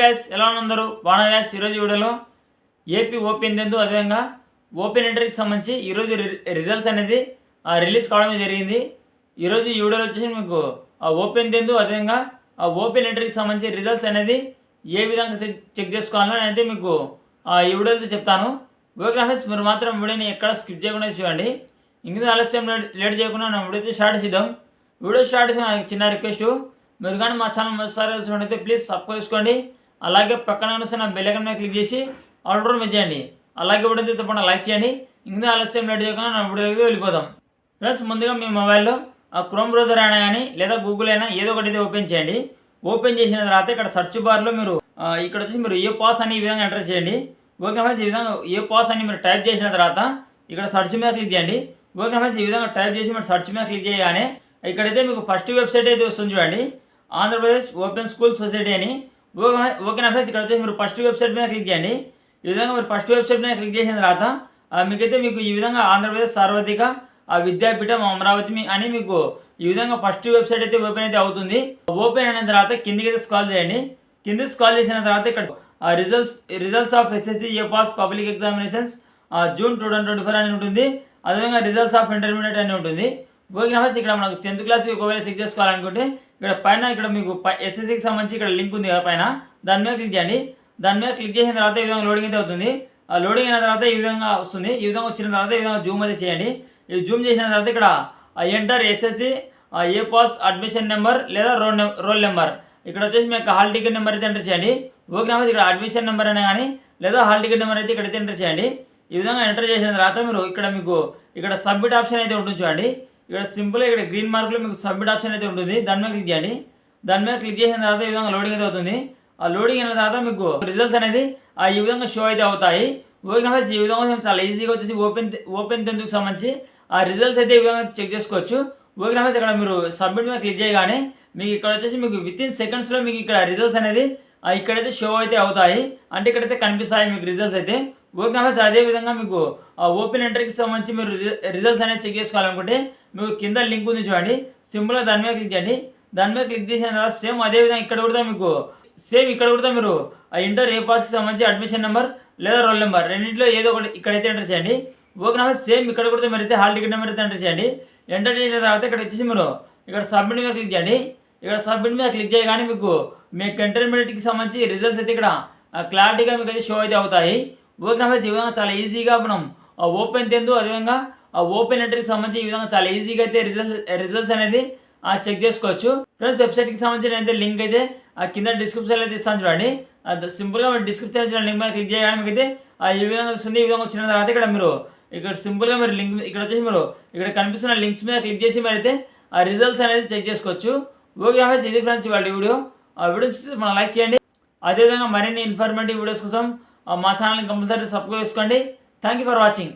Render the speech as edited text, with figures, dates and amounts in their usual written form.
Guys, ఎలా ఉన్నారు? బాగున్నా గైస్. ఈరోజు వీడియోలో ఏపీ ఓపెన్ ఎందు అదేవిధంగా ఓపెన్ ఎంట్రీకి సంబంధించి ఈరోజు రిజల్ట్స్ అనేది రిలీజ్ కావడం జరిగింది. ఈరోజు ఈ వీడియోలో వచ్చేసి మీకు ఓపెన్ ఎందు అదేవిధంగా ఓపెన్ ఎంట్రీకి సంబంధించి రిజల్ట్స్ అనేది ఏ విధంగా చెక్ చేసుకోవాలో అయితే మీకు ఈ వీడియోతో చెప్తాను. ఓకే ఫ్రెండ్స్, మీరు మాత్రం వీడియోని ఎక్కడ స్కిప్ చేయకుండా చూడండి. ఇంకా ఆలస్యం లేట్ చేయకుండా నా వీడియో స్టార్ట్ చేద్దాం. వీడియో స్టార్ట్ చేసిన చిన్న రిక్వెస్ట్, మీరు కానీ మా ఛానల్ మొదటిసారి చూసినట్లయితే ప్లీజ్ సబ్స్క్రైబ్ చేసుకోండి. అలాగే పక్కన ఉన్న బెల్ ఐకాన్ మీద క్లిక్ చేసి ఆర్డర్ మీద చేయండి. అలాగే వీడియో తప్పకుండా లైక్ చేయండి. ఇంకా ఆలస్యం లేట్ చేయకుండా నా వీడియోకి వెళ్ళిపోదాం. ఫ్రెండ్స్, ముందుగా మీ మొబైల్లో క్రోమ్ బ్రౌజర్ అయినా కానీ లేదా గూగుల్ అయినా ఏదో ఒకటి అయితే ఓపెన్ చేయండి. ఓపెన్ చేసిన తర్వాత ఇక్కడ సెర్చ్ బార్లో మీరు ఇక్కడ వచ్చి మీరు ఏ పాస్ అని ఈ విధంగా ఎంటర్ చేయండి. ఓకే ఫ్రెండ్స్, ఈ విధంగా ఏ పాస్ అని మీరు టైప్ చేసిన తర్వాత ఇక్కడ సెర్చ్ మీద క్లిక్ చేయండి. ఓకే ఫ్రెండ్స్, ఈ విధంగా టైప్ చేసి మీరు సెర్చ్ మీద క్లిక్ చేయగానే ఇక్కడైతే మీకు ఫస్ట్ వెబ్సైట్ అయితే వస్తుంది చూడండి, ఆంధ్రప్రదేశ్ ఓపెన్ స్కూల్ సొసైటీ అని. ఓకేనా ఫ్రెండ్స్, ఇక్కడ వచ్చి మీరు ఫస్ట్ వెబ్సైట్ మీద క్లిక్ చేయండి. ఈ విధంగా మీరు ఫస్ట్ వెబ్సైట్ మీద క్లిక్ చేసిన తర్వాత మీకు ఈ విధంగా ఆంధ్రప్రదేశ్ సార్వత్రిక విద్యాపీఠం అమరావతి అని మీకు ఈ విధంగా ఫస్ట్ వెబ్సైట్ అయితే ఓపెన్ అయితే అవుతుంది. ఓపెన్ అయిన తర్వాత కిందికి అయితే స్క్రాల్ చేయండి. కిందికి స్క్రాల్ చేసిన తర్వాత ఇక్కడ results of SSC A pass public examinations June 2024 అని ఉంటుంది. అదేవిధంగా రిజల్ట్స్ ఆఫ్ ఇంటర్మీడియట్ అని ఉంటుంది. ఓకే ఫ్రెండ్స్, ఇక్కడ మనకు 10th క్లాస్ ఒకవేళ చెక్ చేసుకోవాలనుకుంటే ఇక్కడ పైన ఇక్కడ మీకు ఎస్ఎస్సికి సంబంధించి ఇక్కడ లింక్ ఉంది కదా పైన, దాని మీద క్లిక్ చేయండి. దాని మీద క్లిక్ చేసిన తర్వాత ఈ విధంగా లోడింగ్ అయితే అవుతుంది. ఆ లోడింగ్ అయిన తర్వాత ఈ విధంగా వస్తుంది. ఈ విధంగా వచ్చిన తర్వాత ఈ విధంగా జూమ్ అయితే చేయండి. ఇది జూమ్ చేసిన తర్వాత ఇక్కడ ఎంటర్ ఎస్ఎస్సి ఏ పాస్ అడ్మిషన్ నెంబర్ లేదా రోల్ నెంబర్, ఇక్కడ వచ్చేసి మీకు హాల్ టికెట్ నెంబర్ అయితే ఎంటర్ చేయండి. ఓకే ఫ్రెండ్స్, ఇక్కడ అడ్మిషన్ నెంబర్ అయినా కానీ లేదా హాల్ టికెట్ నెంబర్ అయితే ఇక్కడైతే ఎంటర్ చేయండి. ఈ విధంగా ఎంటర్ చేసిన తర్వాత మీరు ఇక్కడ సబ్మిట్ ఆప్షన్ అయితే ఉంటుంది చూడండి. ఇక్కడ సింపుల్గా ఇక్కడ గ్రీన్ మార్క్లో మీకు సబ్మిట్ ఆప్షన్ అయితే ఉంటుంది. దాని మీద క్లిక్ చేయండి. దాని మీద క్లిక్ చేసిన తర్వాత ఈ విధంగా లోడింగ్ అయితే అవుతుంది. ఆ లోడింగ్ అయిన తర్వాత మీకు రిజల్ట్స్ అనేది ఈ విధంగా షో అయితే అవుతాయి. ఓకే ఫ్రెండ్స్, ఈ విధంగా చాలా ఈజీగా వచ్చేసి ఓపెన్ 10th సంబంధించి ఆ రిజల్ట్స్ అయితే ఈ విధంగా చెక్ చేసుకోవచ్చు. ఓకే ఫ్రెండ్స్, ఇక్కడ మీరు సబ్మిట్ మీద క్లిక్ చేయగానే మీకు ఇక్కడ వచ్చేసి మీకు వితిన్ సెకండ్స్లో మీకు ఇక్కడ రిజల్ట్స్ అనేది ఇక్కడైతే షో అయితే అవుతాయి. అంటే ఇక్కడైతే కనిపిస్తాయి మీకు రిజల్ట్స్ అయితే. ఓకే ఫ్రెండ్స్, అదేవిధంగా మీకు ఓపెన్ ఎంట్రీకి సంబంధించి మీరు రిజల్ట్స్ అనేది చెక్ చేసుకోవాలనుకుంటే మీకు కింద లింక్ ఉంది చూడండి, సింపుల్గా దాని మీద క్లిక్ చేయండి. దాని మీద క్లిక్ చేసిన తర్వాత సేమ్ అదేవిధంగా ఇక్కడ కూడా మీరు ఇంటర్ ఏ పాస్కి సంబంధించి అడ్మిషన్ నెంబర్ లేదా రోల్ నెంబర్ రెండింటిలో ఏదో ఒకటి ఇక్కడైతే ఎంటర్ చేయండి. ఓకే ఫ్రెండ్స్, సేమ్ ఇక్కడ కూడా మీరు అయితే హాల్ టికెట్ నెంబర్ అయితే ఎంటర్ చేయండి. ఎంటర్ చేసిన తర్వాత ఇక్కడ వచ్చేసి మీరు ఇక్కడ సబ్మిట్ మీద క్లిక్ చేయండి. ఇక్కడ సబ్మిట్ మీద క్లిక్ చేయగానే మీకు ఇంటర్మీడియట్కి సంబంధించి రిజల్ట్స్ అయితే ఇక్కడ క్లారిటీగా మీకు అయితే షో అయితే అవుతాయి. ఓకే ఫ్రెండ్స్, ఈ విధంగా చాలా ఈజీగా మనం ఓపెన్ 10th అదేవిధంగా ఓపెన్ ఎంట్రీకి సంబంధించి ఈ విధంగా చాలా ఈజీగా అయితే రిజల్ట్స్ అనేది చెక్ చేసుకోవచ్చు. ఫ్రెండ్స్, వెబ్సైట్కి సంబంధించిన అయితే లింక్ అయితే కింద డిస్క్రిప్షన్లో అయితే ఇస్తాను చూడండి. సింపుల్గా మీరు డిస్క్రిప్షన్ ఇచ్చిన లింక్ మీద క్లిక్ చేయగానే మీకు అయితే ఈ విధంగా వస్తుంది. ఈ విధంగా వచ్చిన తర్వాత ఇక్కడ సింపుల్గా మీరు లింక్ ఇక్కడ వచ్చేసి మీరు ఇక్కడ కనిపిస్తున్న లింక్స్ మీద క్లిక్ చేసి మరి అయితే ఆ రిజల్ట్స్ అనేది చెక్ చేసుకోవచ్చు. ఓకే ఫ్రెండ్స్, ఇది ఫ్రెండ్స్ ఇవాళ వీడియో. ఆ వీడియో చూస్తే మనం లైక్ చేయండి. అదేవిధంగా మరిన్ని ఇన్ఫర్మేటివ్ వీడియోస్ కోసం మా ఛానల్ని కంపల్సరీ సబ్స్క్రైబ్ చేసుకోండి. Thank you for watching.